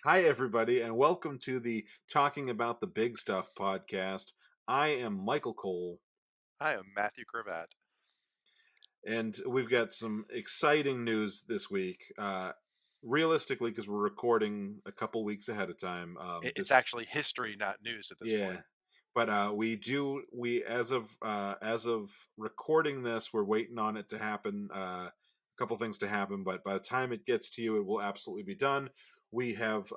Hi, everybody, and welcome to the Talking About the Big Stuff podcast. I am Michael Cole, Hi, I'm Matthew Cravat. and we've got some exciting news this week. Realistically, because we're recording a couple weeks ahead of time, It's actually history, not news at this yeah, point. but we as of recording this, we're waiting on it to happen. A couple things to happen, but by the time it gets to you, it will absolutely be done. We have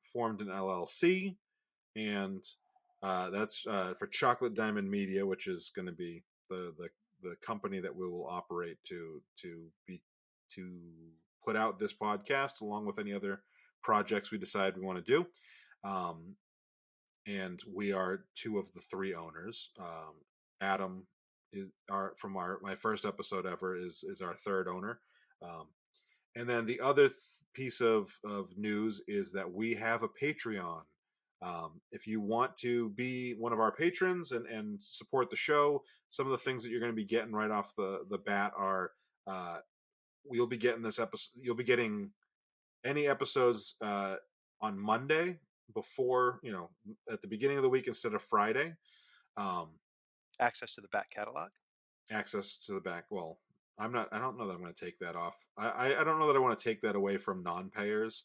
formed an LLC, and that's for Chocolate Diamond Media, which is going to be the company that we will operate to put out this podcast along with any other projects we decide we want to do. Um, and we are two of the three owners. Adam is our from our my first episode ever is our third owner. Um, and then the other piece of news is that we have a Patreon. If you want to be one of our patrons and support the show, some of the things that you're going to be getting right off the bat are uh, we'll be getting this episode. You'll be getting any episodes on Monday before at the beginning of the week instead of Friday. Um, Access to the back catalog. Access to the back. Well, I don't know that I'm going to take that off. I don't know that I want to take that away from non-payers.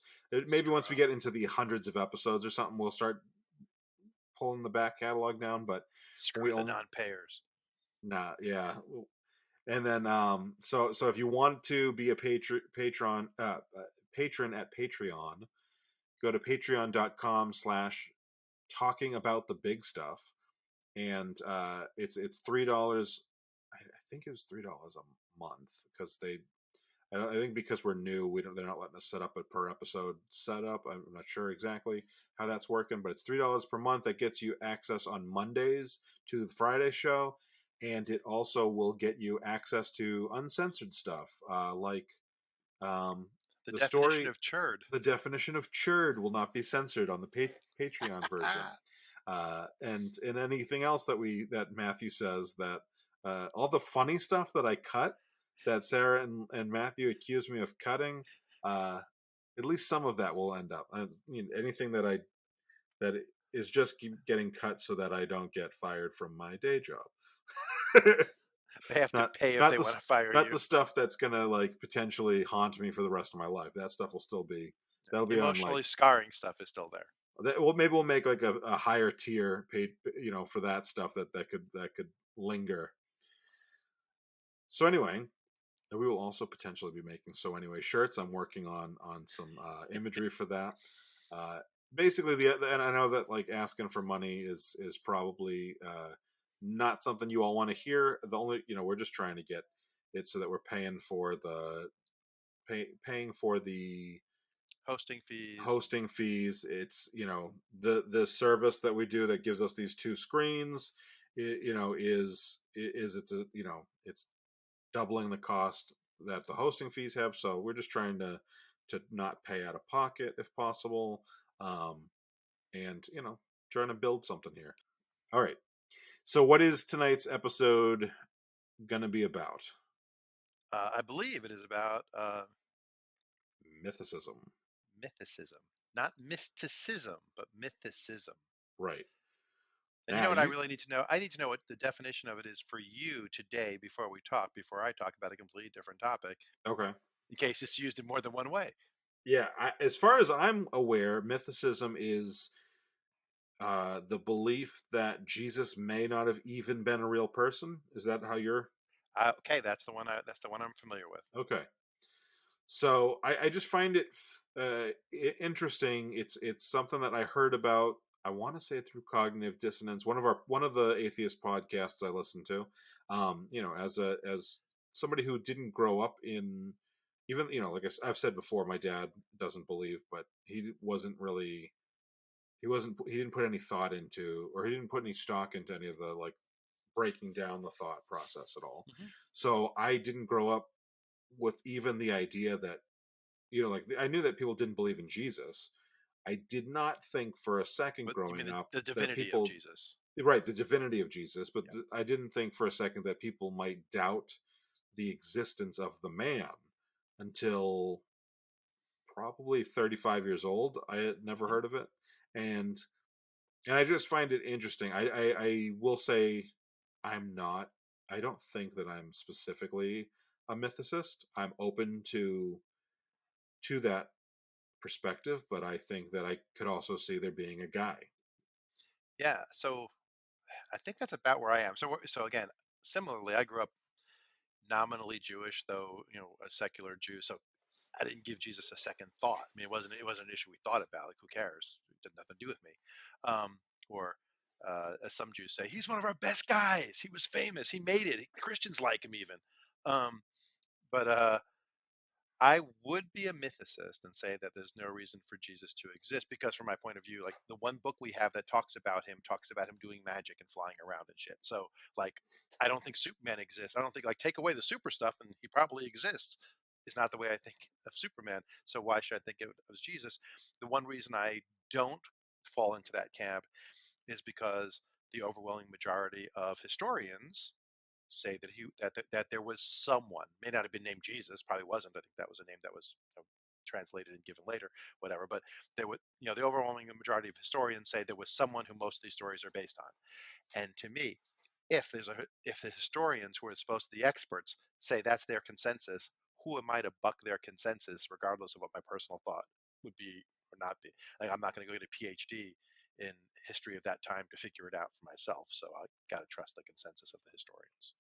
Maybe once we get into the hundreds of episodes or something, we'll start pulling the back catalog down. But we Screw the only non-payers. nah, yeah. And then so if you want to be a patron at Patreon, go to patreon.com/, talking about the big stuff, and it's $3. I think it was $3 a month because I think because we're new, they're not letting us set up a per episode setup. I'm not sure exactly how that's working, but it's $3 per month. That gets you access on Mondays to the Friday show, and it also will get you access to uncensored stuff, like um, The the definition story. of churd. The definition of churd will not be censored on the Patreon version, and anything else that Matthew says, that all the funny stuff that I cut, that Sarah and Matthew accuse me of cutting, uh, at least some of that will end up. Anything that is just getting cut so that I don't get fired from my day job. They have to not pay if not they the want to fire not you. the stuff that's gonna like potentially haunt me for the rest of my life. That stuff will still be that'll be on like Emotionally scarring stuff is still there. well, maybe we'll make like a higher tier paid, for that stuff that could linger. So anyway, we will also potentially be making shirts. I'm working on some imagery for that. Uh, Basically, and I know that like asking for money is probably not something you all want to hear. The only we're just trying to get it so that we're paying for the Hosting fees. hosting fees. It's the service that we do that gives us these two screens. Is it's doubling the cost that the hosting fees have. So we're just trying to not pay out of pocket if possible, and trying to build something here. All right. So what is tonight's episode gonna be about? I believe it is about Mythicism. mythicism. Not mysticism, but mythicism. Right. And you Now know what I you really need to know? I need to know what the definition of it is for you today before I talk about a completely different topic, okay? in case it's used in more than one way. Yeah. As far as I'm aware, mythicism is the belief that Jesus may not have even been a real person. Is that how you're? Okay, that's the one. That's the one I'm familiar with. Okay. So I just find it interesting. It's something that I heard about. I want to say through cognitive dissonance, one of the atheist podcasts I listen to. As somebody who didn't grow up in, even like I've said before, my dad doesn't believe, but he didn't put any thought into, or he didn't put any stock into any of the like breaking down the thought process at all. Hmm. So I didn't grow up with even the idea that like I knew that people didn't believe in Jesus. I did not think for a second But you mean growing the, up the that divinity of people, Jesus? right, the divinity of Jesus, but Yeah. I didn't think for a second that people might doubt the existence of the man until probably 35 years old. I had never Mhm. heard of it, and I just find it interesting. I will say I'm not. I don't think that I'm specifically a mythicist. I'm open to that perspective, but I think that I could also see there being a guy. Yeah, so I think that's about where I am. So again, similarly, I grew up nominally Jewish, though a secular Jew. So I didn't give Jesus a second thought. I mean, it wasn't an issue we thought about. Like, who cares? It did nothing to do with me. Or as some Jews say, he's one of our best guys. He was famous. He made it. The Christians like him even. Um, but I would be a mythicist and say that there's no reason for Jesus to exist because, from my point of view, like the one book we have that talks about him doing magic and flying around and shit. So, like, I don't think Superman exists. I don't think, like, take away the super stuff and he probably exists. Is not the way I think of Superman. So why should I think of it as Jesus? The one reason I don't fall into that camp is because the overwhelming majority of historians say that there was someone, may not have been named Jesus, probably wasn't. I think that was a name that was translated and given later, whatever. But there would, the overwhelming majority of historians say there was someone who most of these stories are based on. And to me, if the historians who are supposed to be experts say that's their consensus, who am I to buck their consensus, regardless of what my personal thought would be or not be? Like, I'm not going to go get a PhD in history of that time to figure it out for myself. So I got to trust the consensus of the historians.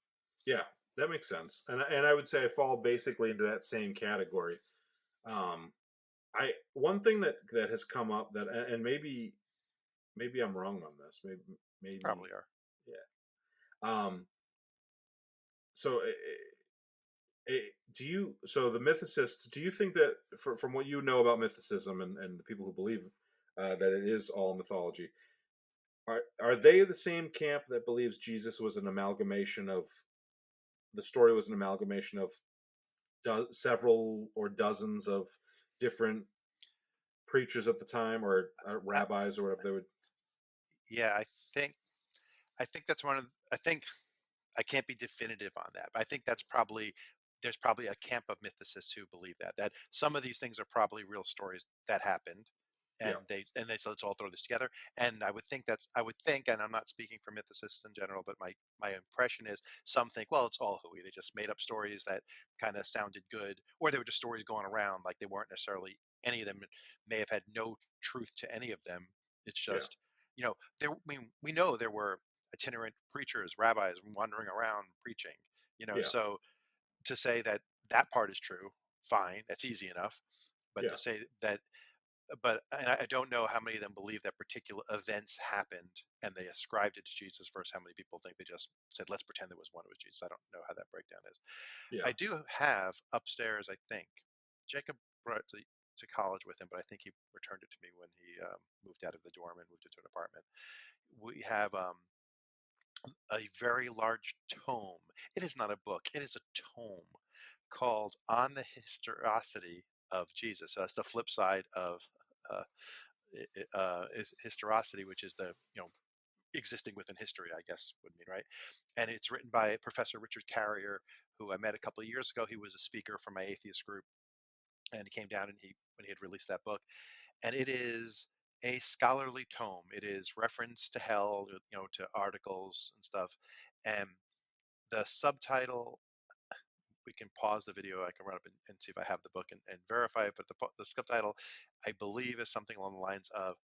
Yeah, that makes sense. And I would say I fall basically into that same category. Um, I one thing that has come up that, and maybe I'm wrong on this. Maybe Probably are. yeah. So do you, so the mythicists, do you think that from what you know about mythicism and the people who believe that it is all mythology, are they the same camp that believes Jesus was an amalgamation of, the story was an amalgamation of several or dozens of different preachers at the time, or I, rabbis or whatever they would? yeah, think I think that's one of I think I can't be definitive on that, but I think that's probably there's probably a camp of mythicists who believe that some of these things are probably real stories that happened, Yeah, and they so let's all throw this together. And I would think, and I'm not speaking for mythicists in general, but my impression is some think, well, it's all hooey. They just made up stories that kind of sounded good, or they were just stories going around, like they weren't necessarily any of them may have had no truth to any of them. It's yeah, just there. I mean, we know there were itinerant preachers, rabbis wandering around preaching. yeah, So to say that that part is true, fine, that's easy enough. But yeah, to say that, but and I don't know how many of them believe that particular events happened and they ascribed it to Jesus versus how many people think they just said, let's pretend there was one, it was Jesus. I don't know how that breakdown is. yeah, I do have upstairs, I think, Jacob brought it to college with him, but I think he returned it to me when he moved out of the dorm and moved into an apartment. We have a very large tome. It is not a book, it is a tome called On the Historicity of Jesus. So that's the flip side of uh, is historicity, which is the, existing within history, I guess would mean, right? And it's written by Professor Richard Carrier, who I met a couple of years ago. He was a speaker for my atheist group, and he came down and he when he had released that book, and it is a scholarly tome. It is reference to hell, to articles and stuff, and the subtitle, we can pause the video. I can run up and see if I have the book and verify it. But the subtitle, I believe, is something along the lines of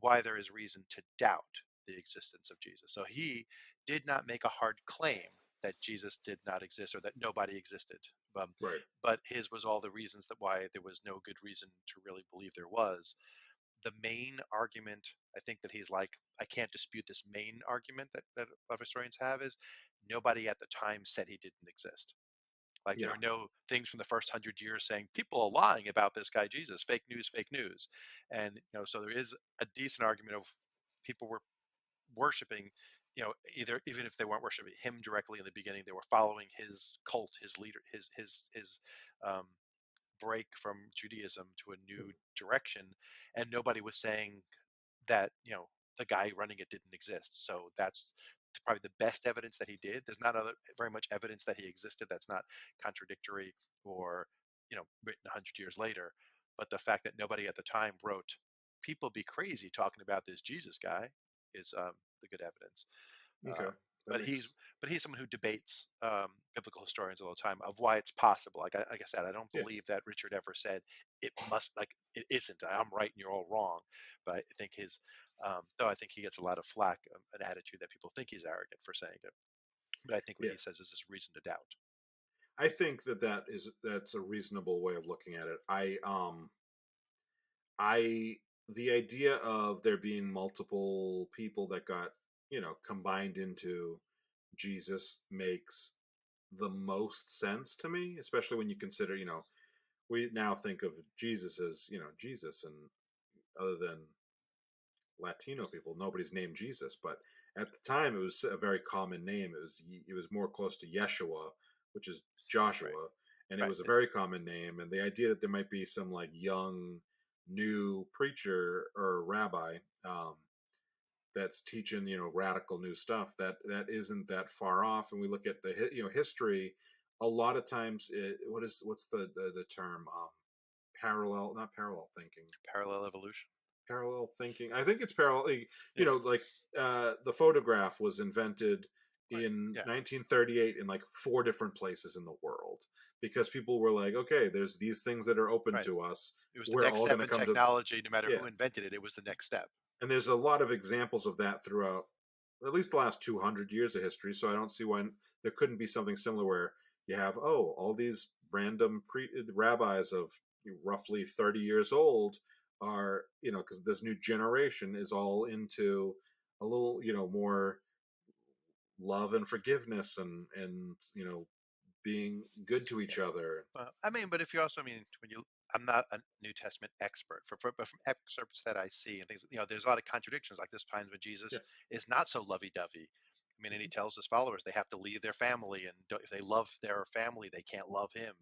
why there is reason to doubt the existence of Jesus. So he did not make a hard claim that Jesus did not exist or that nobody existed. Um, right, but his was all the reasons that why there was no good reason to really believe there was. The main argument, I think that he's like, I can't dispute this main argument that a lot of historians have is nobody at the time said he didn't exist. Like, there yeah, are no things from the first 100 years saying people are lying about this guy Jesus, fake news, fake news. And so there is a decent argument of people were worshiping, either even if they weren't worshiping him directly in the beginning, they were following his cult, his leader, his um, break from Judaism to a new direction, and nobody was saying that the guy running it didn't exist. So that's probably the best evidence that he did. There's not very much evidence that he existed that's not contradictory or written 100 years later. But the fact that nobody at the time wrote, "People be crazy talking about this Jesus guy," is the good evidence. Okay, Um, that but he's makes but he's someone who debates biblical historians all the time of why it's possible. Like I said, I don't yeah, believe that Richard ever said it must, like it isn't. I'm right and you're all wrong. But I think his though I think he gets a lot of flack, an attitude that people think he's arrogant for saying it. But I think what yeah. he says is this reason to doubt. I think that's a reasonable way of looking at it. I the idea of there being multiple people that got combined into Jesus makes the most sense to me, especially when you consider we now think of Jesus as Jesus, and other than Latino people, nobody's named Jesus, but at the time it was a very common name. It was more close to Yeshua, which is Right. Joshua, and it Right. was a very common name. And the idea that there might be some like young, new preacher or rabbi that's teaching radical new stuff, that isn't that far off. And we look at the history. A lot of times, what's the term? Parallel, not parallel thinking, Parallel evolution. parallel thinking. I think it's parallel. Yeah. Like the photograph was invented Right. in Yeah. 1938 in like four different places in the world because people were like, okay, there's these things that are open Right. to us. It was the We're next all going step to in come to technology. No matter yeah. who invented it, it was the next step. And there's a lot of examples of that throughout at least the last 200 years of history. So I don't see why there couldn't be something similar where you have all these random rabbis of roughly 30 years old are because this new generation is all into a little more love and forgiveness and being good to Yeah. each other. I mean, but if you also, I mean, when you, I'm not a New Testament expert, but from excerpts that I see and things, there's a lot of contradictions. Like this times when Jesus Yeah, is not so lovey-dovey. I mean, and he tells his followers they have to leave their family, and if they love their family, they can't love him.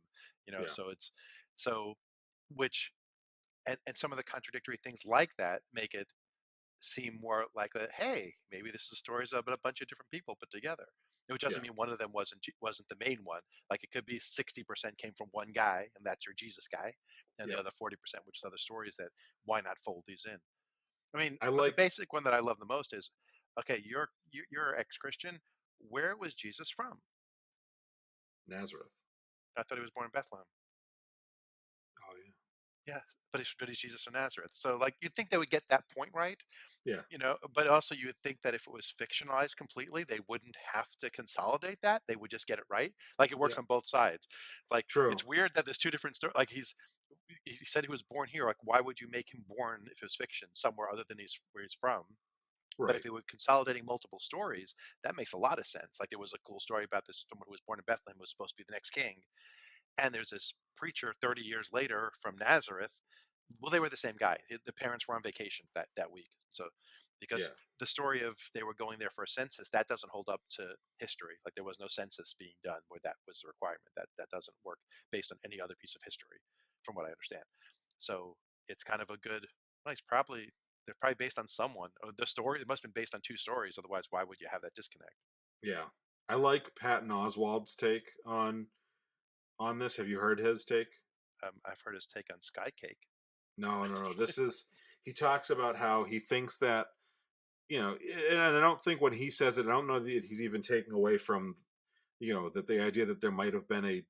yeah, So it's so, which and some of the contradictory things like that make it seem more like a hey, maybe this is stories about a bunch of different people put together. Which doesn't yeah, mean one of them wasn't the main one. Like it could be 60% came from one guy, and that's your Jesus guy, and the yeah. other 40%, which is other stories that why not fold these in? I mean, I but the like basic one that I love the most is okay, you're ex-Christian. Where was Jesus from? Nazareth. I thought he was born in Bethlehem. Oh yeah, Yeah, but he's Jesus of Nazareth. So like you'd think they would get that point right, yeah, but also you would think that if it was fictionalized completely, they wouldn't have to consolidate that. They would just get it right. Like it yeah. works on both sides. It's like True. it's weird that there's two different stories. Like he said he was born here. Like why would you make him born if it was fiction somewhere other than he's where he's from? But Right. if it were consolidating multiple stories, that makes a lot of sense. Like there was a cool story about this someone who was born in Bethlehem was supposed to be the next king, and there's this preacher 30 years later from Nazareth. Well, they were the same guy. The parents were on vacation that week. So, because Yeah. the story of they were going there for a census, that doesn't hold up to history. Like there was no census being done where that was the requirement. That doesn't work based on any other piece of history, from what I understand. So it's kind of a good. Well, they're probably based on someone. Or the story it must have been based on two stories. Otherwise, why would you have that disconnect? Yeah. I like Patton Oswald's take on this. Have you heard his take? I've heard his take on Sky Cake. No, no, no. This is he talks about how he thinks that and I don't think when he says it, I don't know that he's even taking away from that the idea that there might have been a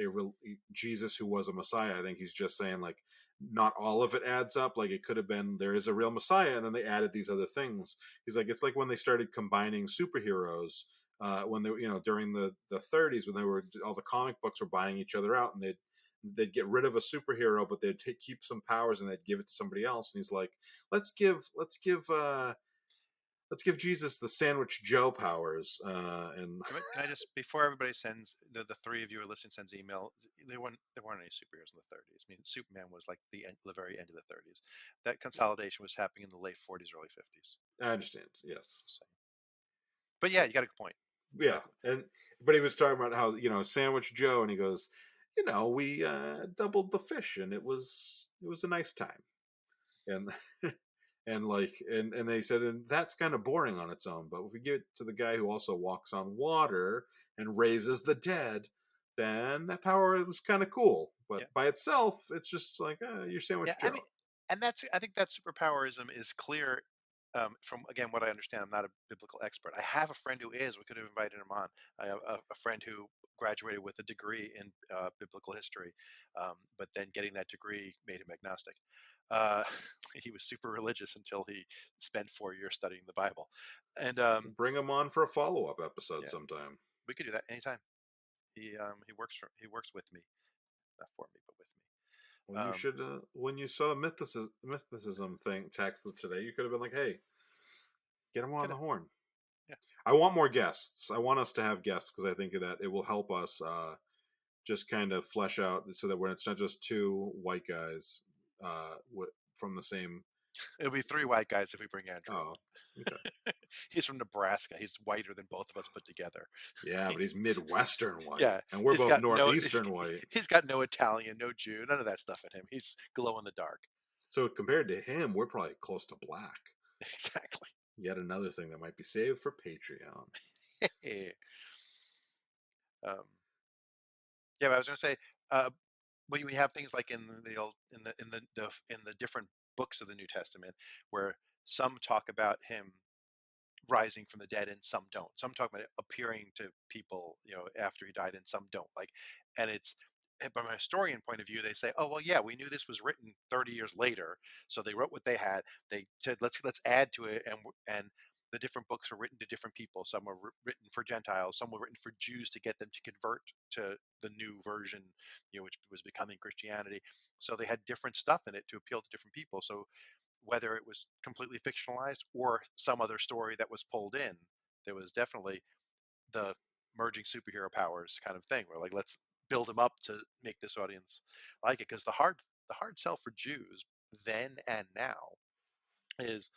real Jesus who was a Messiah. I think he's just saying like not all of it adds up. Like it could have been there is a real Messiah, and then they added these other things. He's like it's like when they started combining superheroes. When they during the 30s when they were all the comic books were buying each other out, and they'd get rid of a superhero, but they'd keep some powers and they'd give it to somebody else. And he's like, let's give Jesus the Sandwich Joe powers. And Can I just before everybody sends the three of you are listening sends email? There weren't any superheroes in the 30s. I mean, Superman was like the very end of the 30s. That consolidation was happening in the late 40s, early 50s. I understand, yes. So, but yeah, you got a good point. You got Yeah, a, and but he was talking about how Sandwich Joe, and he goes, we doubled the fish, and it was a nice time, and and like and they said, and that's kind of boring on its own, but if we give it to the guy who also walks on water and raises the dead, then that power is kind of cool. Yeah. But by itself, it's just like you're Yeah, Sandwich I mean, Joe. and I think that superpowerism is clear from again what I understand. I'm not a biblical expert. I have a friend who is. We could have invited him on. I have a friend who graduated with a degree in biblical history, but then getting that degree made him agnostic. Uh, he was super religious until he spent 4 years studying the Bible, and Bring him on for a follow-up episode yeah, sometime. we could do that anytime. He works with me, not for me, but with When me. you should, when you saw the mythicism thing text today, you could have been like, "Hey, get him on Could the have, horn." yeah. I want more guests. I want us to have guests because I think that it will help us just kind of flesh out so that when it's not just two white guys from the same. It'll be three white guys if we bring Andrew Oh, okay. on. He's from Nebraska. He's whiter than both of us put together. Yeah, but he's Midwestern white, Yeah, and we're he's both got no Northeastern white. he's got no Italian, no Jew, none of that stuff in him. He's glow in the dark. So compared to him, we're probably close to black. Exactly. Yet another thing that might be saved for Patreon. um, yeah, but I was going to say uh, when we have things like in the old in the different books of the New Testament where some talk about him rising from the dead and some don't. Some talk about it appearing to people, after he died, and some don't. And it's from a historian point of view, they say, oh well, yeah, we knew this was written 30 years later, so they wrote what they had. They said let's add to it, and the different books were written to different people. Some were written for Gentiles, some were written for Jews to get them to convert to the new version, which was becoming Christianity. So they had different stuff in it to appeal to different people. So whether it was completely fictionalized or some other story that was pulled in, there was definitely the merging superhero powers kind of thing where like let's build them up to make this audience like it, because the hard sell for Jews then and now is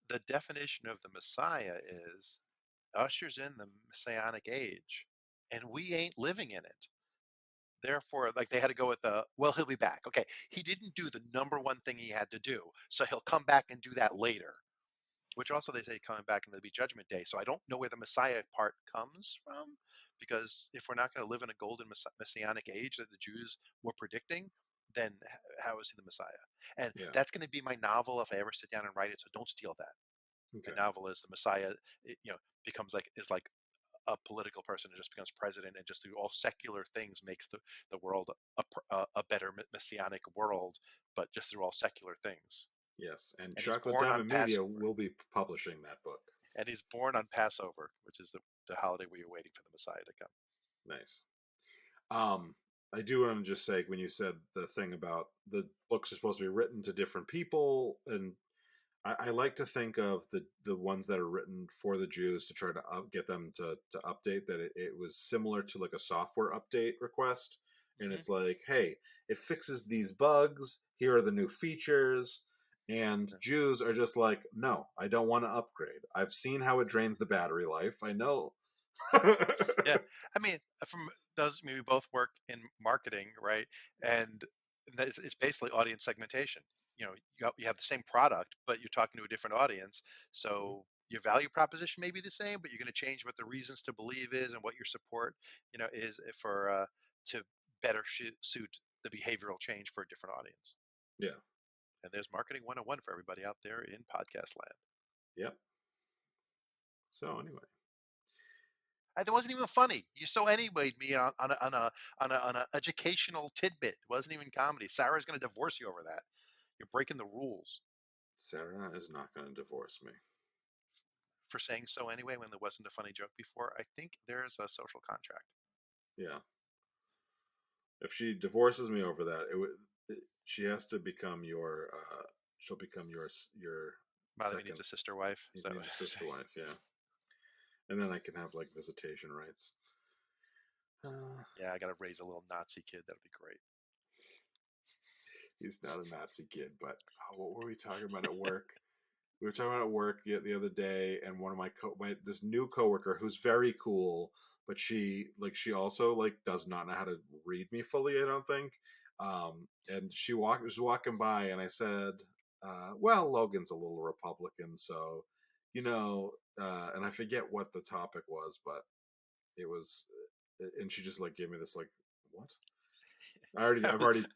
the definition of the Messiah is ushers in the messianic age, and we ain't living in it. Therefore, like they had to go with well, he'll be back. Okay, he didn't do the number one thing he had to do, so he'll come back and do that later. Which also they say coming back and there'll be Judgment Day. So I don't know where the Messiah part comes from, because if we're not going to live in a golden messianic age that the Jews were predicting, then how is he the Messiah? And Yeah. that's going to be my novel if I ever sit down and write it. So don't steal that. Okay. My novel is the Messiah. Becomes like a political person who just becomes president and just through all secular things makes the world a better messianic world, but just through all secular things. Yes, and And he's Chocolate born on Diamond Media Passover. will be publishing that book. And he's born on Passover, which is the holiday we are waiting for the Messiah to come. Nice. Um, I do want to just say when you said the thing about the books are supposed to be written to different people, and I like to think of the ones that are written for the Jews to try to get them to update that it was similar to like a software update request, and Mm-hmm. it's like, hey, it fixes these bugs. Here are the new features. And Jews are just like, no, I don't want to upgrade. I've seen how it drains the battery life. I know. Yeah, I mean, from those, I mean, we both work in marketing, right? And it's basically audience segmentation. You have the same product, but you're talking to a different audience. So your value proposition may be the same, but you're going to change what the reasons to believe is and what your support, is for to better suit the behavioral change for a different audience. Yeah. And there's marketing 101 for everybody out there in podcast land. Yep. So anyway, It wasn't even funny. You so anywayed me on a educational tidbit. It wasn't even comedy. Sarah's going to divorce you over that. You're breaking the rules Sarah is not going to divorce me. for saying so anyway when there wasn't a funny joke before. I think there's a social contract. Yeah. If she divorces me over that, she has to become your. She'll become your Molly second. needs a sister wife. He Is that what needs a you're sister saying? wife. Yeah, and then I can have like visitation rights. Uh, Yeah, I got to raise a little Nazi kid. That'll be great. he's not a Nazi kid, but what were we talking about at work? We were talking about at work the other day, and one of my this new coworker who's very cool, but she also like does not know how to read me fully. I don't think. And she was walking by, and I said, "Well, Logan's a little Republican, so you know." And I forget what the topic was, but it was. And she just like gave me this like, what? That I've was, already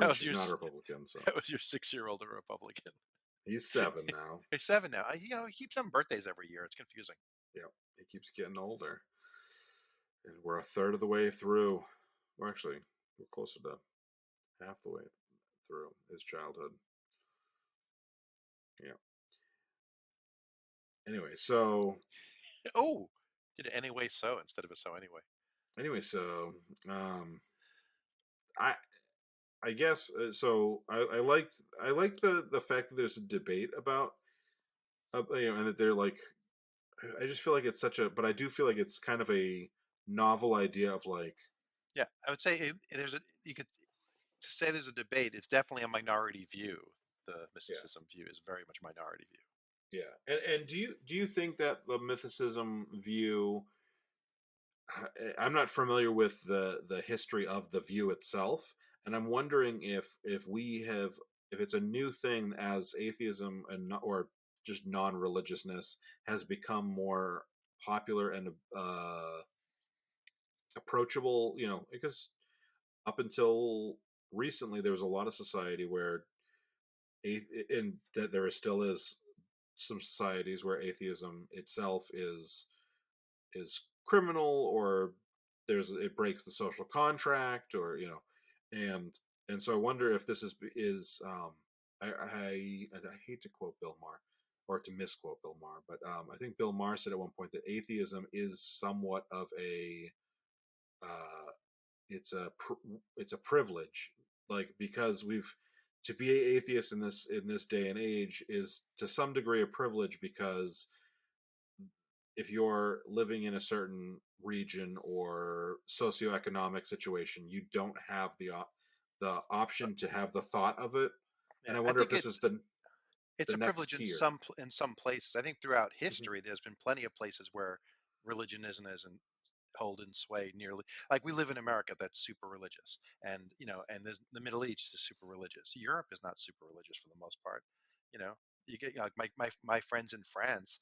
that determined was she's your not a Republican, so that was your 6-year-old a Republican. he's 7 now. He's 7 now. He keeps having birthdays every year. It's confusing. Yep, he keeps getting older, and we're a third of the way through. Well, actually, we're closer to half the way through his childhood. Yeah. Anyway, so Oh, did it anyway so instead of a so anyway. anyway, so um, I I guess so. I like the fact that there's a debate about and that they're like. I just feel like it's such a, but I do feel like it's kind of a novel idea of like, Yeah, I would say there's a you could to say there's a debate. It's definitely a minority view. The yeah, mysticism view is very much minority view. yeah. And do you think that the mythicism view? I'm not familiar with the history of the view itself, and I'm wondering if we have if it's a new thing as atheism and or just non-religiousness has become more popular and approachable. You know, because up until recently there was a lot of society where and that there still is some societies where atheism itself is criminal or there's it breaks the social contract or you know and so I wonder if this is I hate to quote Bill Maher or to misquote Bill Maher, but I think Bill Maher said at one point that atheism is somewhat of a uh, it's a privilege, like because we've to be an atheist in this day and age is to some degree a privilege because if you're living in a certain region or socioeconomic situation, you don't have the Uh, option to have the thought of it. And yeah, I I wonder if think this is it's the a privilege next in tier. some places. I think throughout Hmm. history, there's been plenty of places where religion isn't holding sway nearly. Like we live in America, that's super religious, and and the Middle East is super religious. Europe is not super religious for the most part. You know, you get like my friends in France.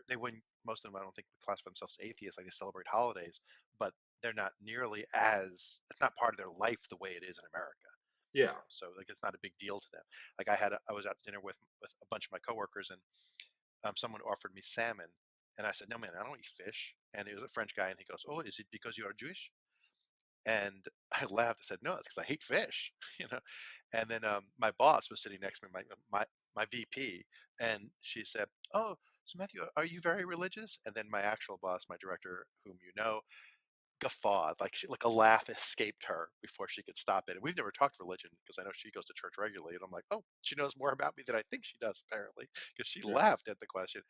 They wouldn't most of them I don't think would classify themselves as atheists. Like they celebrate holidays, but they're not nearly as it's not part of their life the way it is in America. Yeah, So like it's not a big deal to them. Like I was at dinner with a bunch of my coworkers, and someone offered me salmon, and I said, no man, I don't eat fish. And he was a French guy, and he goes, oh, is it because you are Jewish? And I laughed. I said, no, it's because I hate fish, you know. And then my boss was sitting next to me, my VP, and she said, oh, so Matthew, are you very religious? And then my actual boss, my director, whom you know, guffawed, like a laugh escaped her before she could stop it. And we've never talked religion because I know she goes to church regularly, and I'm like, oh, she knows more about me than I think she does apparently, because she yeah, laughed at the question.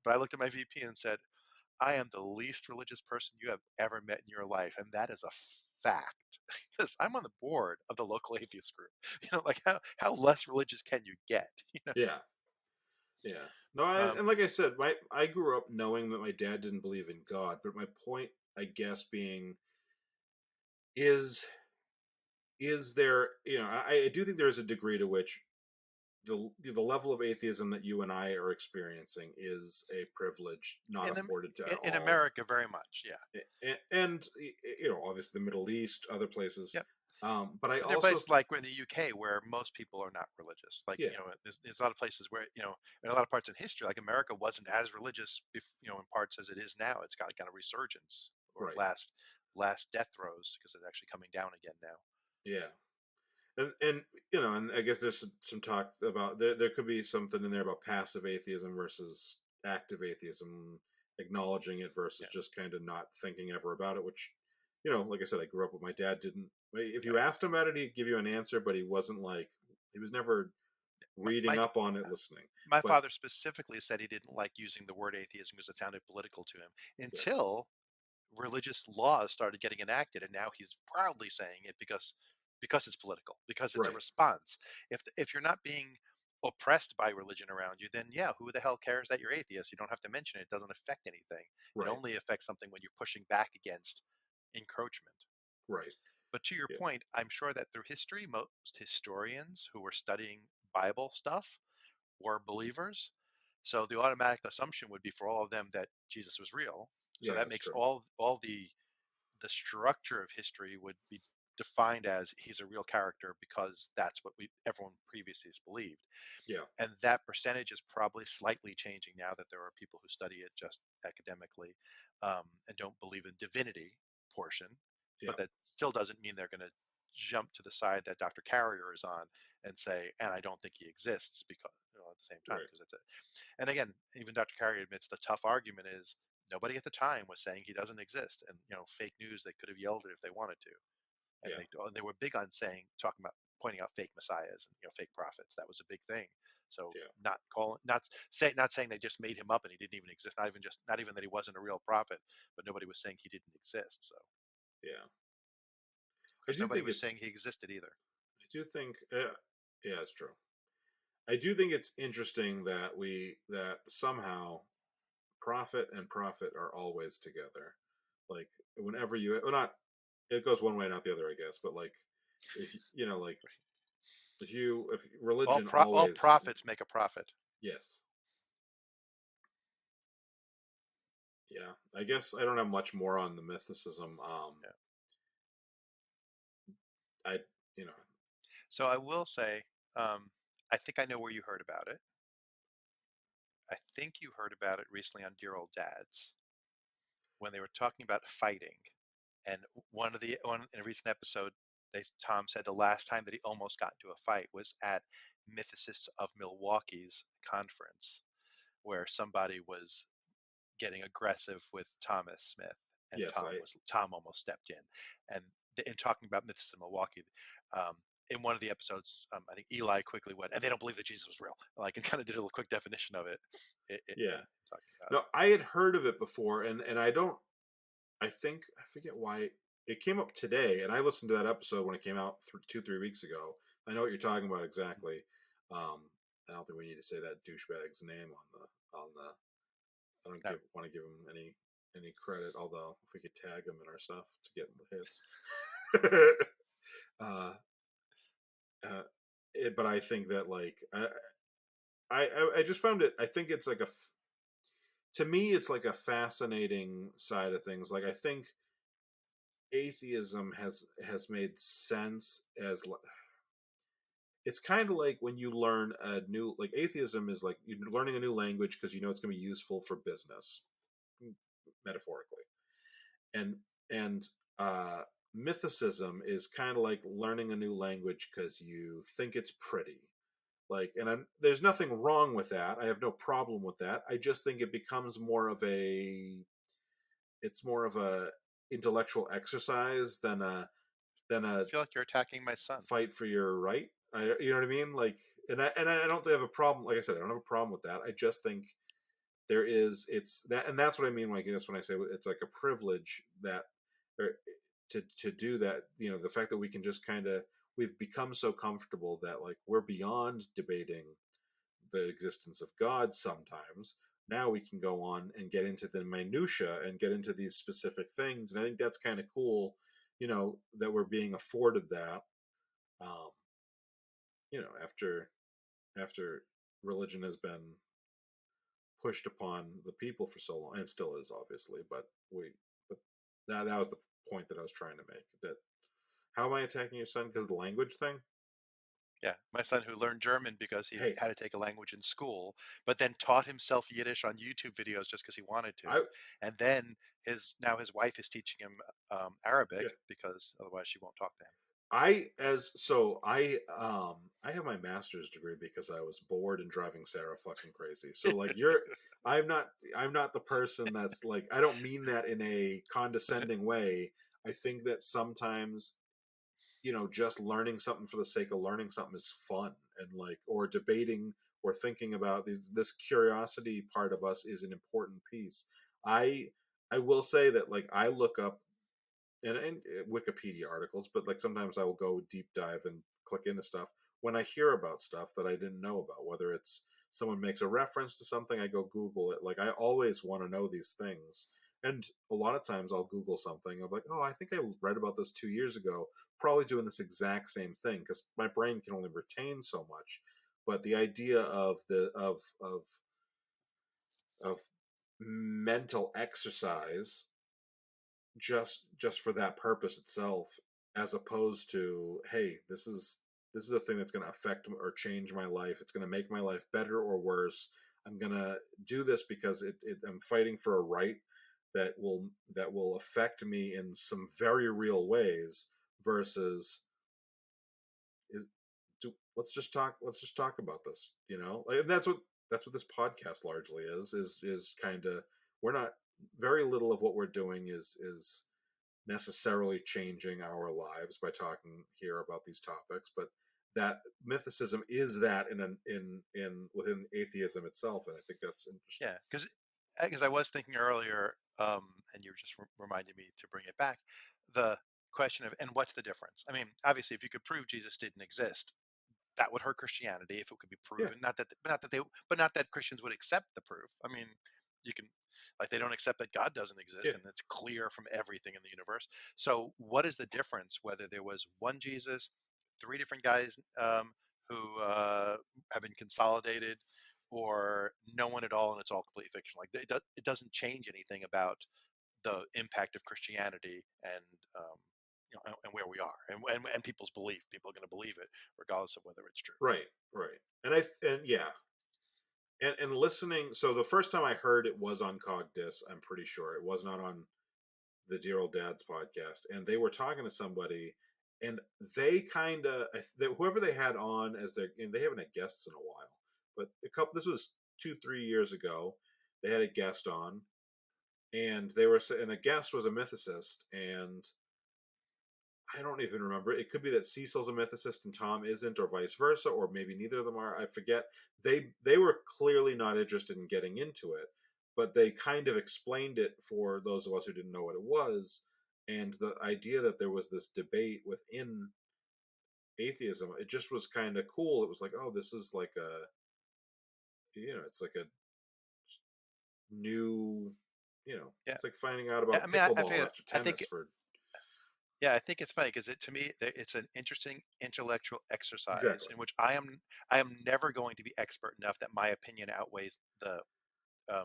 But I looked at my VP and said, I am the least religious person you have ever met in your life, and that is a fact. Because I'm on the board of the local atheist group. Like how less religious can you get? yeah, yeah. No, Um, and like I said, my I grew up knowing that my dad didn't believe in God, but my point, I guess, being is there you know I do think there is a degree to which the level of atheism that you and I are experiencing is a privilege not in the afforded to in all, America, very much, yeah, and you know obviously the Middle East, other places, yeah. but I But there are also places like in the UK where most people are not religious. Like, yeah, there's a lot of places where, in a lot of parts in history, like America wasn't as religious, in parts as it is now. It's got kind of resurgence or right, last death throes because it's actually coming down again now. yeah. And you know, and I guess there's some talk about there could be something in there about passive atheism versus active atheism, acknowledging it versus Yeah, just kind of not thinking ever about it. Which, you know, like I said, I grew up with my dad. Didn't if you right. asked him about it, he'd give you an answer, but he wasn't like he was never My, reading my up on it, listening. my But father specifically said he didn't like using the word atheism because it sounded political to him yeah, until religious laws started getting enacted, and now he's proudly saying it because it's political, because it's a right, response. If you're not being oppressed by religion around you, then yeah, who the hell cares that you're atheist? You don't have to mention it. It doesn't affect anything. It right, only affects something when you're pushing back against encroachment. right, But to your yeah, point, I'm sure that through history, most historians who were studying Bible stuff were believers. So the automatic assumption would be for all of them that Jesus was real. So Yeah, that that's makes true. all the structure of history would be defined as he's a real character because that's what we everyone previously has believed. Yeah, And that percentage is probably slightly changing now that there are people who study it just academically, and don't believe in divinity portion. yeah, But that still doesn't mean they're going to jump to the side that Dr. Carrier is on and say, and I don't think he exists because, at the same time, right. because it's a, and again, even Dr. Carrier admits the tough argument is nobody at the time was saying he doesn't exist, and fake news, they could have yelled it if they wanted to, and Yeah, they were big on talking about pointing out fake messiahs and fake prophets. That was a big thing. So yeah, not saying they just made him up and he didn't even exist. Not even that he wasn't a real prophet, but nobody was saying he didn't exist. So of yeah. I course do nobody think was it's. saying he existed either. I do think. Yeah, it's true. I do think it's interesting that somehow profit and profit are always together. Like whenever you, well, not it goes one way, not the other, I guess. But like, if like if religion All always, prophets make a profit. yes, yeah. I guess I don't have much more on the mythicism. Yeah. I you know, So I will say, I think I know where you heard about it. I think you heard about it recently on Dear Old Dads when they were talking about fighting. And one in a recent episode, Tom said the last time that he almost got into a fight was at Mythicists of Milwaukee's conference, where somebody was getting aggressive with Thomas Smith, and yes, Tom almost stepped in. And in talking about Mythicists of Milwaukee, um, in one of the episodes, I think Eli quickly went, and they don't believe that Jesus was real. Like, and kind of did a little quick definition of it, yeah. in talking about No, I had heard of it before, and I don't. I think I forget why it came up today, and I listened to that episode when it came out 2-3 weeks ago. I know what you're talking about it. exactly. I don't think we need to say that douchebag's name on the. I don't No. want to give him any credit, although if we could tag him in our stuff to get hits. uh, but I think that like I just found it. I think it's like to me it's like a fascinating side of things. Like I think atheism has made sense as it's kind of like when you learn a new like atheism is like you're learning a new language because you know it's going to be useful for business metaphorically and and uh mythicism is kind of like learning a new language because you think it's pretty like there's nothing wrong with that. I have no problem with that. I just think it becomes more of a it's more of a intellectual exercise than I a feel like you're attacking my son. fight for your right. You know what I mean? Like, and I don't have a problem. Like I said, I don't have a problem with that. I just think it's that, and that's what I mean. When I guess when I say it's like a privilege that or, to do that. You know, the fact that we can just kind of we've become so comfortable that like we're beyond debating the existence of God sometimes. Now we can go on and get into the minutia and get into these specific things, and I think that's kind of cool. You know that we're being afforded that. Um, after religion has been pushed upon the people for so long, and still is obviously, but that was the point that I was trying to make. That how am I attacking your son because of the language thing? Yeah, my son who learned German because he Hey, had to take a language in school, but then taught himself Yiddish on YouTube videos just because he wanted I to. And then his wife is teaching him yeah. Arabic because otherwise she won't talk to him. I have my master's degree because I was bored and driving Sarah fucking crazy. So like I'm not the person that's like I don't mean that in a condescending way. I think that sometimes just learning something for the sake of learning something is fun and like or debating or thinking about this curiosity part of us is an important piece. I I will say that like I look up and Wikipedia articles, but like sometimes I will go deep dive and click into stuff when I hear about stuff that I didn't know about. Whether it's someone makes a reference to something, I go Google it. Like I always want to know these things, and a lot of times I'll Google something. I'm like, oh, I think I read about this 2 years ago. Probably doing this exact same thing because my brain can only retain so much. But the idea of the of mental exercise just for that purpose itself, as opposed to, hey, this is a thing that's going to affect or change my life. It's going to make my life better or worse. I'm going to do this because I'm fighting for a right that will affect me in some very real ways, versus is let's just talk about this, you know. Like, that's what this podcast largely is kind of, we're not, very little of what we're doing is necessarily changing our lives by talking here about these topics, but that mythicism is that in within atheism itself, and I think that's interesting. Yeah, because I was thinking earlier, and you just reminded me to bring it back, the question of, and what's the difference? I mean, obviously, if you could prove Jesus didn't exist, that would hurt Christianity if it could be Yeah, proven. Not that Christians would accept the proof. I mean, you can, like, they don't accept that God doesn't exist, yeah, and it's clear from everything in the universe. So, what is the difference whether there was one Jesus, three different guys who have been consolidated, or no one at all, and it's all completely fiction? Like, it doesn't change anything about the impact of Christianity and and where we are, and people's belief. People are going to believe it regardless of whether it's true. right, right. And yeah, and listening. So the first time I heard it was on Cogdis. I'm pretty sure it was not on the Dear Old Dads podcast, and they were talking to somebody, and they kind of, whoever they had on as their, and they haven't had guests in a while, but a couple, this was 2 3 years ago, they had a guest on, and and the guest was a mythicist, and I don't even remember. It could be that Cecil's a mythicist and Tom isn't, or vice versa, or maybe neither of them are. I forget. They were clearly not interested in getting into it, but they kind of explained it for those of us who didn't know what it was. And the idea that there was this debate within atheism, it just was kind of cool. It was like, oh, this is like a, you know, it's like a new, you know, Yeah, it's like finding out yeah. I about mean, pickleball after I think tennis for, yeah, I think it's funny because to me it's an interesting intellectual exercise exactly, in which I am never going to be expert enough that my opinion outweighs um,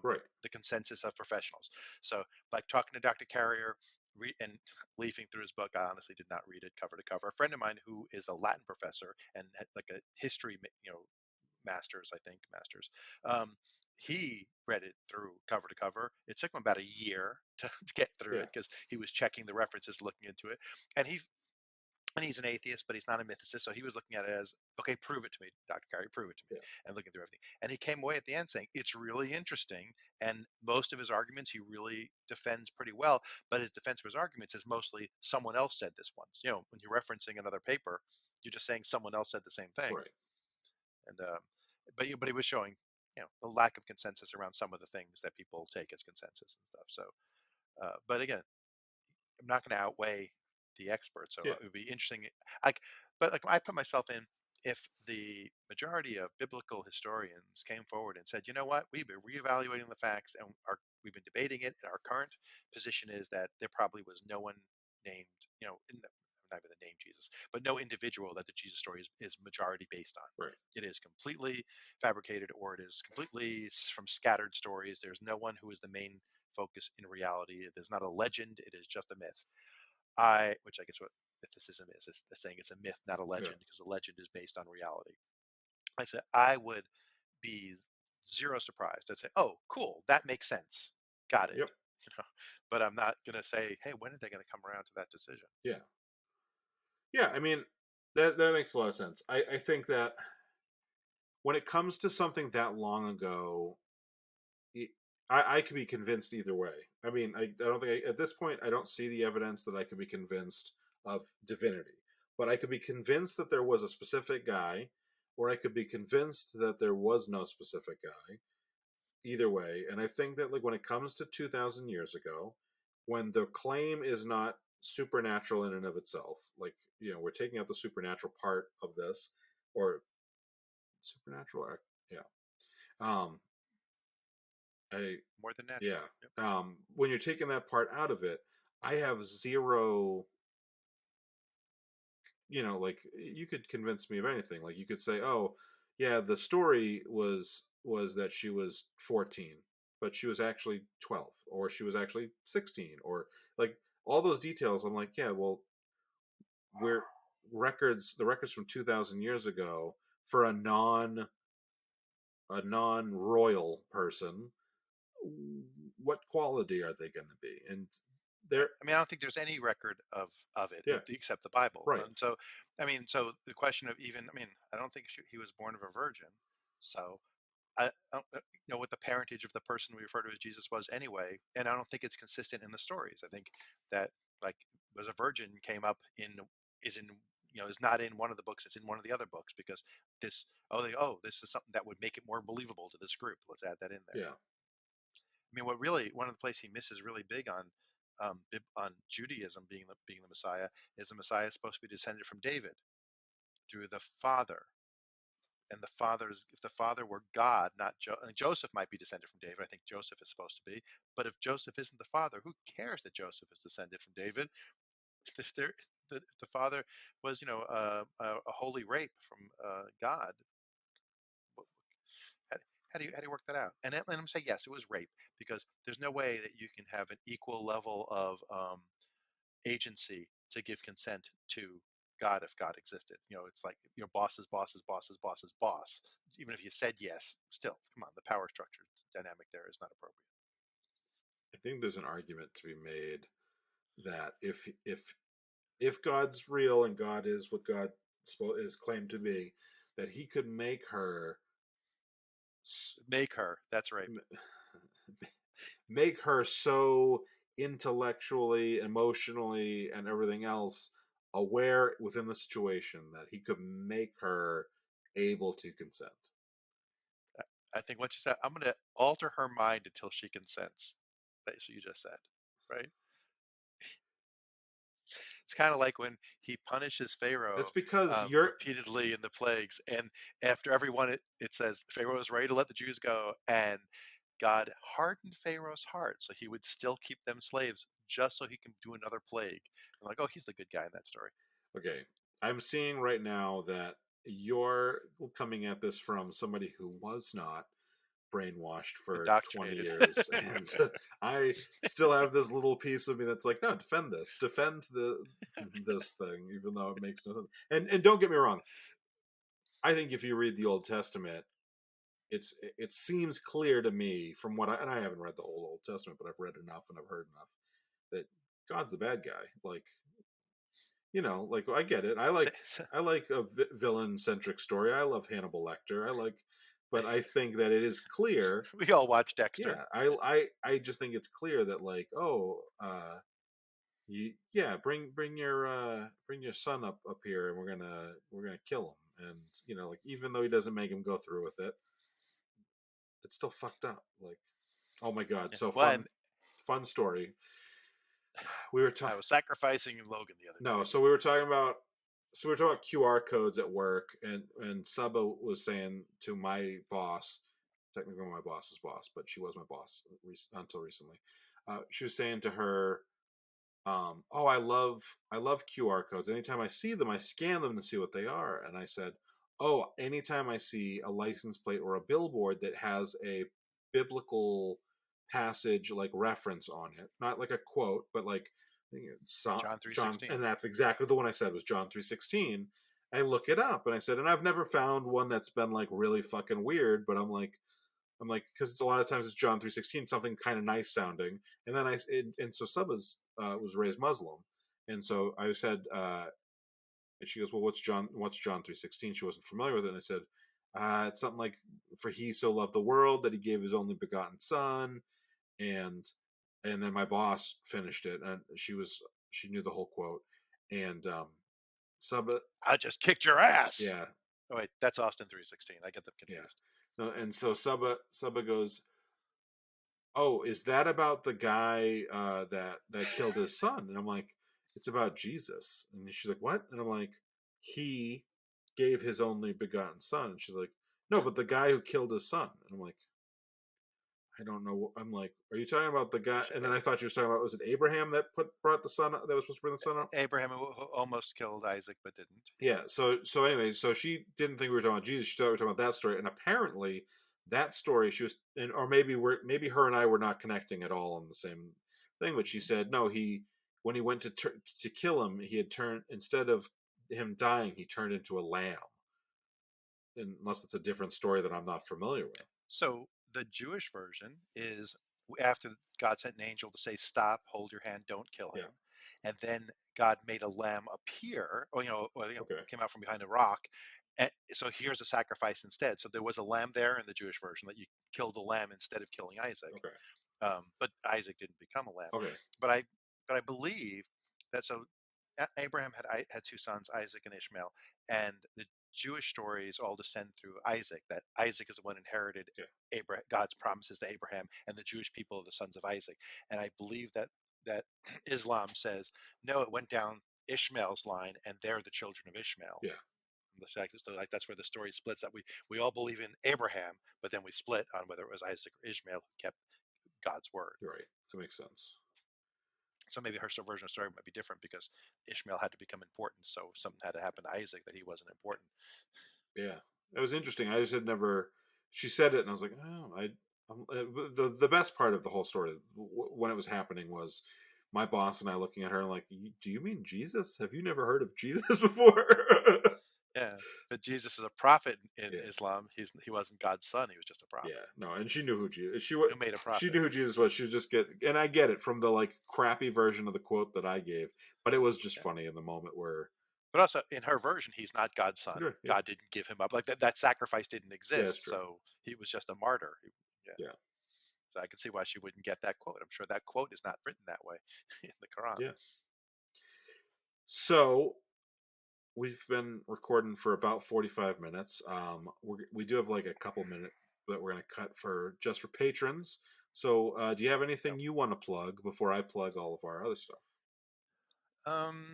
right, the consensus of professionals. So, like talking to Dr. Carrier and leafing through his book, I honestly did not read it cover to cover. A friend of mine who is a Latin professor and had like a history, masters, I think, masters. Um, he read it through cover to cover. It took him about a year to get through yeah, it because he was checking the references, looking into it, and he's an atheist, but he's not a mythicist. So he was looking at it as, okay, prove it to me, Dr. Carey, prove it to me, yeah, and looking through everything. And he came away at the end saying, it's really interesting. And most of his arguments he really defends pretty well. But his defense of his arguments is mostly someone else said this once. When you're referencing another paper, you're just saying someone else said the same thing. right, And but he was showing, a lack of consensus around some of the things that people take as consensus and stuff. So, but again, I'm not going to outweigh the experts. So yeah, it would be interesting. Like, but like I put myself in, if the majority of biblical historians came forward and said, you know what, we've been reevaluating the facts and we've been debating it, and our current position is that there probably was no one named, not even the name Jesus, but no individual that the Jesus story is majority based on. right, It is completely fabricated, or it is completely from scattered stories. There's no one who is the main focus in reality. It is not a legend. It is just a myth. Which I guess what mythicism is saying it's a myth, not a yeah, legend, because a legend is based on reality. I said I would be zero surprised. I'd say, oh, cool, that makes sense. Got it. yep, You know, but I'm not going to say, hey, when are they going to come around to that decision? yeah. Yeah, I mean, that makes a lot of sense. I think that when it comes to something that long ago, I could be convinced either way. I mean, I don't think at this point I don't see the evidence that I could be convinced of divinity, but I could be convinced that there was a specific guy, or I could be convinced that there was no specific guy. Either way, and I think that, like, when it comes to 2,000 years ago, when the claim is not supernatural in and of itself, like, you know, we're taking out the supernatural part of this, or supernatural, yeah, um, I More than yeah, natural. Yep. when you're taking that part out of it, I have zero. You know, like, you could convince me of anything. Like, you could say, oh, yeah, the story was that she was 14. but she was actually 12, or she was actually 16, or like all those details. I'm like, yeah, well, we're the records from 2,000 years ago for a non royal person, what quality are they going to be? And Right. they're, I mean, I don't think there's any record of it yeah, except the Bible. right, And so, I mean, so the question of even, I mean, I don't think he was born of a virgin. So I don't know what the parentage of the person we refer to as Jesus was anyway. And I don't think it's consistent in the stories. I think that like was a virgin came up in is in is not in one of the books. It's in one of the other books because this this is something that would make it more believable to this group. Let's add that in there. yeah. I mean, what really one of the places he misses really big on Judaism being the Messiah is the Messiah is supposed to be descended from David through the father, and the father's if the father were God, not Joseph might be descended from David. I think Joseph is supposed to be, but if Joseph isn't the father, who cares that Joseph is descended from David? If if the father was a holy rape from God, how, how do you work that out? And let him say yes, it was rape because there's no way that you can have an equal level of agency to give consent to God if God existed. It's like your boss's boss's boss's boss's boss. Even if you said yes, still, come on, the power structure dynamic there is not appropriate. I think there's an argument to be made that if God's real and God is what God is claimed to be, that he could make her Make her. That's right. make her so intellectually, emotionally, and everything else aware within the situation that he could make her able to consent. I think what you said, I'm going to alter her mind until she consents. That's what you just said, right? It's kind of like when he punishes That's Pharaoh because you're repeatedly in the plagues, and after everyone, it says Pharaoh was ready to let the Jews go, and God hardened Pharaoh's heart so he would still keep them slaves just so he can do another plague. I'm like, oh, he's the good guy in that story. okay. I'm seeing right now that you're coming at this from somebody who was not brainwashed for 20 Indoctrinated. years, and I still have this little piece of me that's like, no, defend this thing, even though it makes no sense. And don't get me wrong, I think if you read the Old Testament, it seems clear to me from and I haven't read the whole Old Testament, but I've read enough and I've heard enough that God's the bad guy. Like, like, I get it. I like a villain centric story. I love Hannibal Lecter. But I think that it is clear. We all watch Dexter. Yeah, I just think it's clear that, like, oh, yeah, bring your son up here, and we're gonna kill him. And like, even though he doesn't make him go through with it, it's still fucked up. Like, oh my god, Yeah. so Well, fun, and fun story. We were I talking. was sacrificing Logan the other No, day. so we were talking about QR codes at work, and Saba was saying to my boss, technically my boss's boss, but she was my boss until recently. She was saying to her, "Oh, I love QR codes. Anytime I see them, I scan them to see what they are." And I said, "Oh, anytime I see a license plate or a billboard that has a biblical passage like reference on it, not like a quote, but like John John, 3:16. and that's exactly the one I said was John 3:16. I look it up and I said, and I've never found one that's been like really fucking weird, but I'm like, because it's a lot of times it's John 3:16, something kind of nice sounding, and then and so Subba's was raised Muslim, and so I said, and she goes, well, what's John 3:16? She wasn't familiar with it, and I said, it's something like, for he so loved the world that he gave his only begotten son, and then my boss finished it, and she knew the whole quote, and Subba, I just kicked your ass. yeah, Oh wait, that's Austin 3:16. I get them yeah, confused. no, and so Subba goes, oh, is that about the guy that killed his son? And I'm like, it's about Jesus. And she's like, what? And I'm like, he gave his only begotten son. And she's like, no, but the guy who killed his son. And I'm like, I don't know. I'm like, are you talking about the guy? And then I thought you were talking about, was it Abraham that brought the son that was supposed to bring the son up? Abraham almost killed Isaac, but didn't. Yeah. So anyway, so she didn't think we were talking about Jesus. She thought we were talking about that story. And apparently, that story, she was, or maybe her and I were not connecting at all on the same thing. But she said no, he when he went to kill him, he had turned, instead of him dying, he turned into a lamb. Unless it's a different story that I'm not familiar with. So the Jewish version is after God sent an angel to say, "Stop, hold your hand, don't kill Yeah. him," and then God made a lamb appear, or Okay. came out from behind a rock. And so here's a sacrifice instead. So there was a lamb there in the Jewish version that you killed a lamb instead of killing Isaac. Okay. But Isaac didn't become a lamb. Okay. But I believe that so Abraham had two sons, Isaac and Ishmael, and the Jewish stories all descend through Isaac. That Isaac is the one who inherited Yeah. God's promises to Abraham, and the Jewish people are the sons of Isaac. And I believe that Islam says no, it went down Ishmael's line, and they're the children of Ishmael. Yeah. Like that's where the story splits. That we all believe in Abraham, but then we split on whether it was Isaac or Ishmael who kept God's word. You're right. That makes sense. So maybe her version of the story might be different because Ishmael had to become important, so something had to happen to Isaac that he wasn't important. Yeah. It was interesting. I just had never. She said it, and I was like, oh, the best part of the whole story when it was happening was my boss and I looking at her and like, do you mean Jesus? Have you never heard of Jesus before? Yeah, but Jesus is a prophet in Yeah. Islam. He wasn't God's son. He was just a Yeah, prophet no, and she knew who Jesus. who made a She prophet. knew who Jesus was. She was just and I get it from the like crappy version of the quote that I gave, but it was just Yeah. funny in the moment where. But also in her version, he's not God's son. Sure, yeah, God didn't give him up. Like that sacrifice didn't yeah, that's exist, true. so he was just a martyr. Yeah. Yeah, So I can see why she wouldn't get that quote. I'm sure that quote is not written that way in the Quran. yeah. So we've been recording for about 45 minutes. We do have like a couple minutes that we're going to cut for just for patrons. So, do you have anything Yep. you want to plug before I plug all of our other stuff? Um,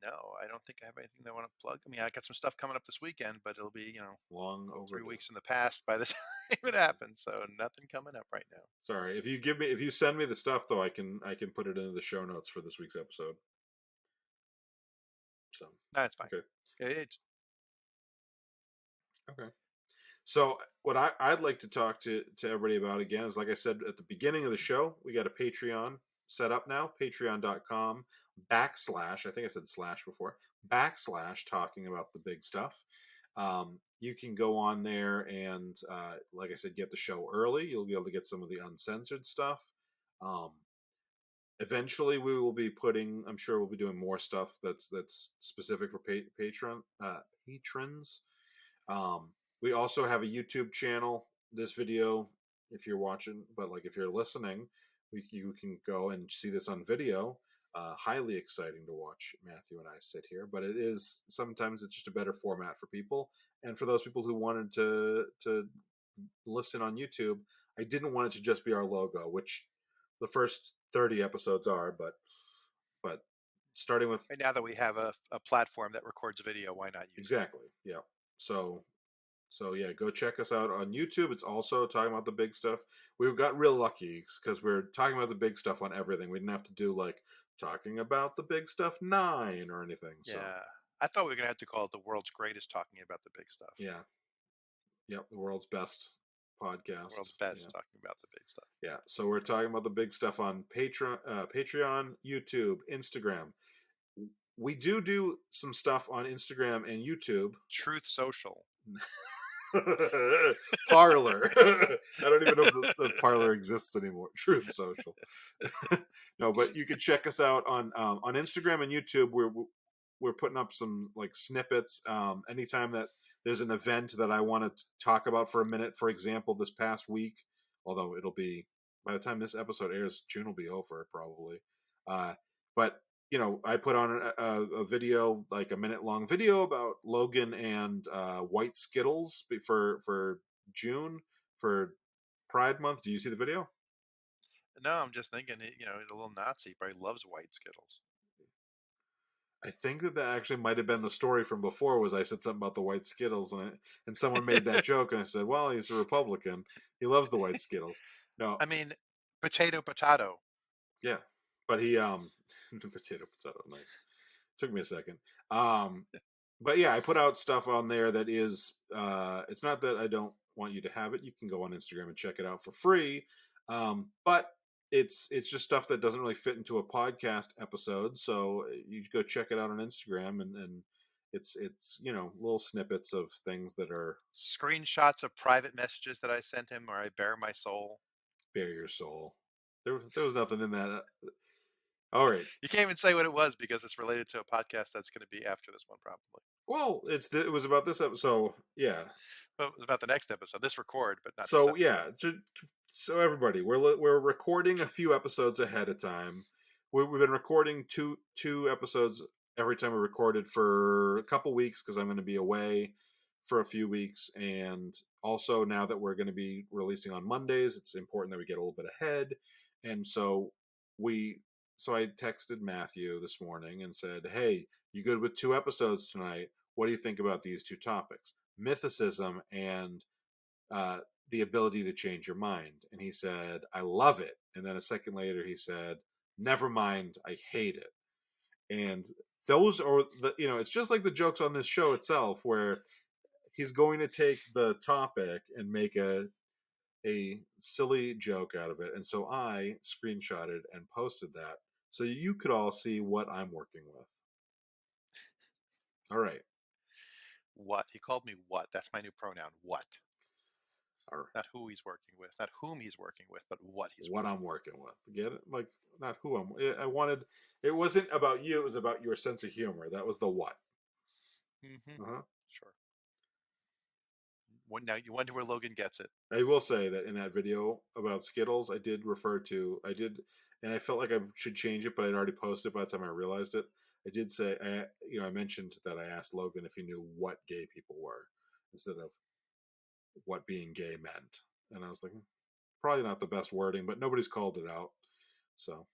no, I don't think I have anything that I want to plug. I mean, I got some stuff coming up this weekend, but it'll be, Long 3 overdue. weeks in the past by the time it happens. So nothing coming up right now. Sorry. If you send me the stuff though, I can put it into the show notes for this week's episode. So, That's fine. okay. It's Okay. So what I'd like to talk to everybody about again is, like I said at the beginning of the show, we got a Patreon set up now, patreon.com/, I think I said slash before, / talking about the big stuff. You can go on there and, like I said, get the show early. You'll be able to get some of the uncensored stuff. Um, Eventually, we will be putting. I'm sure we'll be doing more stuff that's specific for patrons. Um, we also have a YouTube channel. This video, if you're watching, but like if you're listening, you can go and see this on video. Highly exciting to watch Matthew and I sit here, but it is sometimes it's just a better format for people. And for those people who wanted to listen on YouTube, I didn't want it to just be our logo, which the first 30 episodes are, but starting with. right now that we have a platform that records video, why not use it? Exactly, yeah. So yeah, go check us out on YouTube. It's also talking about the big stuff. We've got real lucky because we're talking about the big stuff on everything. We didn't have to do like talking about the big stuff 9 or anything. So Yeah. I thought we were going to have to call it the world's greatest talking about the big stuff. yeah, yep, the world's best The podcast. world's best Yeah, talking about the big stuff. yeah. So we're talking about the big stuff on Patreon, YouTube, Instagram. We do some stuff on Instagram and YouTube. Truth Social. Parlor. I don't even know if the Parlor exists anymore. Truth Social. No, but you can check us out on Instagram and YouTube. We're putting up some like snippets. Anytime that there's an event that I want to talk about for a minute, for example, this past week, although it'll be by the time this episode airs, June will be over probably. But I put on a video, like a minute long video about Logan and white Skittles for June for Pride Month. Do you see the video? No, I'm just thinking, he's a little Nazi. He probably loves white Skittles. I think that actually might have been the story from before. Was I said something about the white Skittles and someone made that joke and I said, well, he's a Republican. He loves the white Skittles. No, I mean, potato. yeah, but he potato nice. Took me a second. Um, but yeah, I put out stuff on there that is. It's not that I don't want you to have it. You can go on Instagram and check it out for free. But it's just stuff that doesn't really fit into a podcast episode. So you go check it out on Instagram, and it's little snippets of things that are Screenshots of private messages that I sent him where I bare my soul. bare your soul. There was nothing in that. All right. You can't even say what it was because it's related to a podcast that's going to be after this one, probably. Well, it was about this episode. So yeah. But it was about the next episode. This record, but not this So episode. yeah. So everybody, we're recording a few episodes ahead of time. We've been recording two episodes every time we recorded for a couple weeks because I'm going to be away for a few weeks, and also now that we're going to be releasing on Mondays, it's important that we get a little bit ahead. And we so I texted Matthew this morning and said, "Hey, you good with 2 episodes tonight? What do you think about these two topics, mythicism and uh, the ability to change your mind?" And he said, "I love it." And then a second later, he said, "Never mind, I hate it." And those are it's just like the jokes on this show itself, where he's going to take the topic and make a silly joke out of it. And so I screenshotted and posted that so you could all see what I'm working with. All right. What? He called me what? That's my new pronoun. What? All right. Not who he's working with, not whom he's working with, but what he's What working I'm working with. Get it? Like, not who I'm. I wanted. It wasn't about you. It was about your sense of humor. That was the what. with. Mm-hmm. Uh-huh. Sure. Now you wonder where Logan gets it. I will say that in that video about Skittles, I did, and I felt like I should change it, but I'd already posted it by the time I realized it. I did say, I mentioned that I asked Logan if he knew what gay people were instead of what being gay meant, and I was like, probably not the best wording, but nobody's called it out, so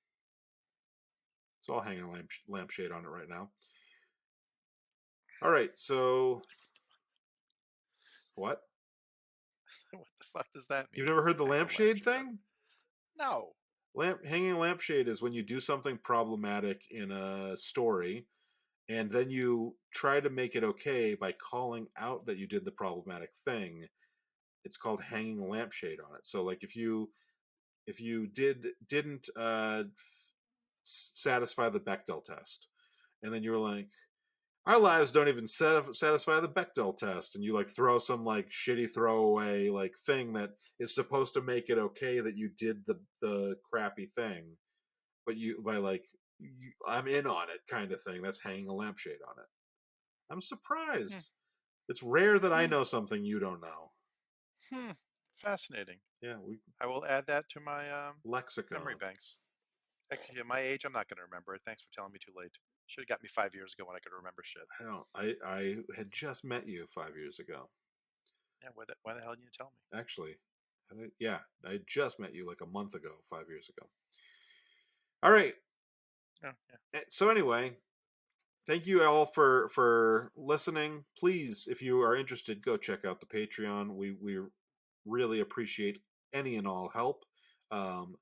I'll hang a lampshade on it right now. All right, so what? What the fuck does that You've mean? never heard the Hang a lampshade lampshade on. thing? No. Hanging a lampshade is when you do something problematic in a story, and then you try to make it okay by calling out that you did the problematic thing. It's called hanging a lampshade on it. So, like, if you didn't satisfy the Bechdel test, and then you were like, our lives don't even satisfy the Bechdel test, and you like throw some like shitty throwaway like thing that is supposed to make it okay that you did the crappy thing, but I'm in on it kind of thing. That's hanging a lampshade on it. I'm Hmm. surprised. It's rare that I Hmm. know something you don't know. Hmm. Fascinating. Yeah, we I will add that to my memory lexicon. banks. Actually, at my age, I'm not going to remember it. Thanks for telling me too late. Should have got me 5 years ago when I could remember shit. I don't. I had just met you 5 years ago. Yeah, why the hell didn't you tell me? Actually, yeah, I just met you like a month ago, 5 years ago. All right. Oh, yeah. So anyway, thank you all for listening. Please, if you are interested, go check out the Patreon. We really appreciate any and all help. Um,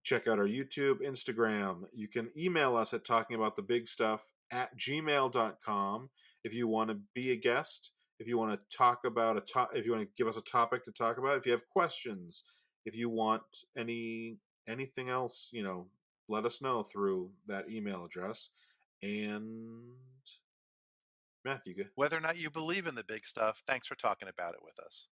check out our YouTube, Instagram. You can email us at talkingaboutthebigstuff@gmail.com if you want to be a guest, if you want to talk about if you want to give us a topic to talk about, if you have questions, if you want anything else, let us know through that email address. And Matthew, Whether or not you believe in the big stuff, thanks for talking about it with us.